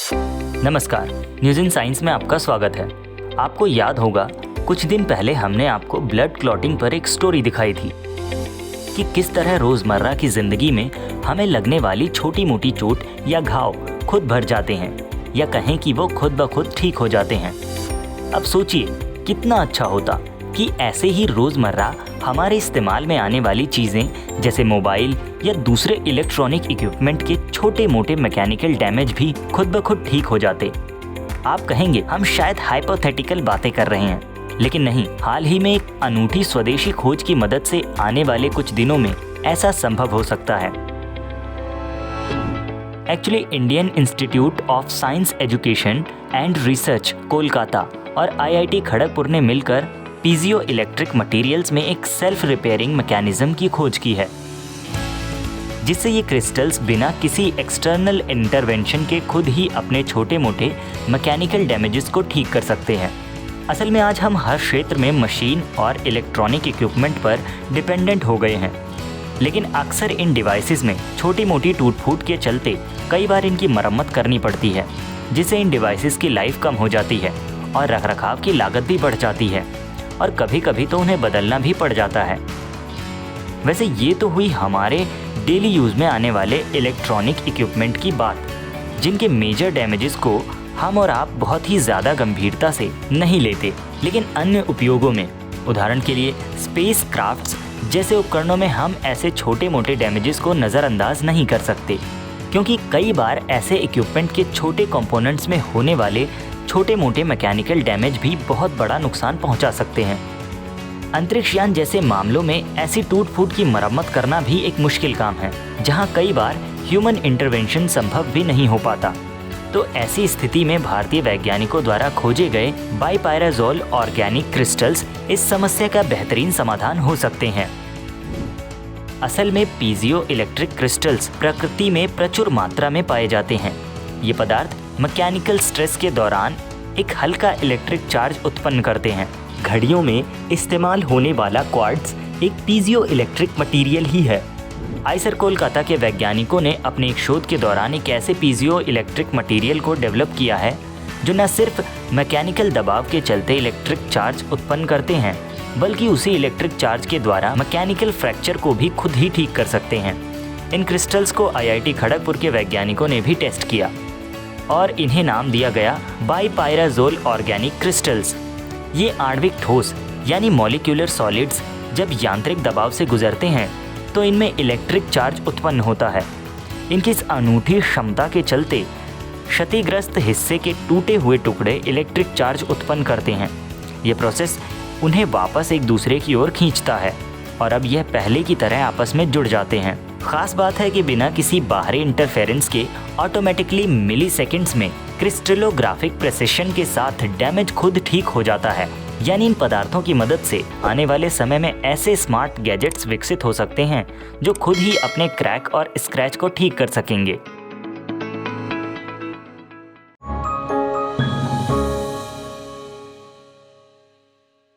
नमस्कार, news in science में आपका स्वागत है। आपको याद होगा कुछ दिन पहले हमने आपको ब्लड क्लॉटिंग पर एक स्टोरी दिखाई थी कि किस तरह रोज़मर्रा की ज़िंदगी में हमें लगने वाली छोटी मोटी चोट या घाव खुद भर जाते हैं या कहें कि वो खुद ब खुद ठीक हो जाते हैं। अब सोचिए कितना अच्छा होता कि ऐसे ही रोज़मर्रा हमारे इस्तेमाल में आने वाली चीज़ें जैसे मोबाइल या दूसरे इलेक्ट्रॉनिक इक्विपमेंट के छोटे मोटे मैकेनिकल डैमेज भी खुद ब खुद ठीक हो जाते। आप कहेंगे हम शायद हाइपोथेटिकल बातें कर रहे हैं, लेकिन नहीं, हाल ही में एक अनूठी स्वदेशी खोज की मदद से आने वाले कुछ दिनों में ऐसा संभव हो सकता है। Actually Indian institute of science education and research Kolkata और IIT खड़गपुर ने मिलकर पीजियो इलेक्ट्रिक मटेरियल्स में एक सेल्फ रिपेयरिंग मैकेनिज्म की खोज की है, जिससे ये क्रिस्टल्स बिना किसी एक्सटर्नल इंटरवेंशन के खुद ही अपने छोटे मोटे मैकेनिकल डैमेजेस को ठीक कर सकते हैं। असल में आज हम हर क्षेत्र में मशीन और इलेक्ट्रॉनिक इक्विपमेंट पर डिपेंडेंट हो गए हैं, लेकिन अक्सर इन डिवाइसेस में छोटी मोटी टूट फूट के चलते कई बार इनकी मरम्मत करनी पड़ती है, जिससे इन डिवाइसेस की लाइफ कम हो जाती है और रखरखाव की लागत भी बढ़ जाती है और कभी कभी तो उन्हें बदलना भी पड़ जाता है। वैसे ये तो हुई हमारे डेली यूज़ में आने वाले इलेक्ट्रॉनिक इक्विपमेंट की बात, जिनके मेजर डैमेजेस को हम और आप बहुत ही ज़्यादा गंभीरता से नहीं लेते, लेकिन अन्य उपयोगों में, उदाहरण के लिए स्पेस क्राफ्ट्स जैसे उपकरणों में हम ऐसे छोटे मोटे डैमेजेस को नज़रअंदाज नहीं कर सकते, क्योंकि कई बार ऐसे इक्विपमेंट के छोटे कंपोनेंट्स में होने वाले छोटे मोटे मैकेनिकल डैमेज भी बहुत बड़ा नुकसान पहुंचा सकते हैं। अंतरिक्ष यान जैसे मामलों में ऐसी टूट फूट की मरम्मत करना भी एक मुश्किल काम है, जहां कई बार ह्यूमन इंटरवेंशन संभव भी नहीं हो पाता। तो ऐसी स्थिति में भारतीय वैज्ञानिकों द्वारा खोजे गए बाइपायराजोल ऑर्गेनिक क्रिस्टल्स इस समस्या का बेहतरीन समाधान हो सकते हैं। असल में पीजियो इलेक्ट्रिक क्रिस्टल्स प्रकृति में प्रचुर मात्रा में पाए जाते हैं। ये पदार्थ मैकेनिकल स्ट्रेस के दौरान एक हल्का इलेक्ट्रिक चार्ज उत्पन्न करते हैं। घड़ियों में इस्तेमाल होने वाला क्वार्ट्ज एक पीजियो इलेक्ट्रिक मटेरियल ही है। आईसर कोलकाता के वैज्ञानिकों ने अपने एक शोध के दौरान एक ऐसे पीजियो इलेक्ट्रिक मटेरियल को डेवलप किया है जो न सिर्फ मैकेनिकल दबाव के चलते इलेक्ट्रिक चार्ज उत्पन्न करते हैं, बल्कि उसी इलेक्ट्रिक चार्ज के द्वारा मैकेनिकल फ्रैक्चर को भी खुद ही ठीक कर सकते हैं। इन क्रिस्टल्स को IIT खड़गपुर के वैज्ञानिकों ने भी टेस्ट किया और इन्हें नाम दिया गया बाइपायराजोल ऑर्गेनिक क्रिस्टल्स। ये आणविक ठोस यानी मॉलिक्यूलर सॉलिड्स जब यांत्रिक दबाव से गुजरते हैं तो इनमें इलेक्ट्रिक चार्ज उत्पन्न होता है। इनकी इस अनूठी क्षमता के चलते क्षतिग्रस्त हिस्से के टूटे हुए टुकड़े इलेक्ट्रिक चार्ज उत्पन्न करते हैं। ये प्रोसेस उन्हें वापस एक दूसरे की ओर खींचता है और अब यह पहले की तरह आपस में जुड़ जाते हैं। खास बात है कि बिना किसी बाहरी इंटरफेरेंस के ऑटोमेटिकली मिलीसेकंड्स में क्रिस्टलोग्राफिक प्रेसिशन के साथ डैमेज खुद ठीक हो जाता है। यानी इन पदार्थों की मदद से आने वाले समय में ऐसे स्मार्ट गैजेट्स विकसित हो सकते हैं जो खुद ही अपने क्रैक और स्क्रैच को ठीक कर सकेंगे।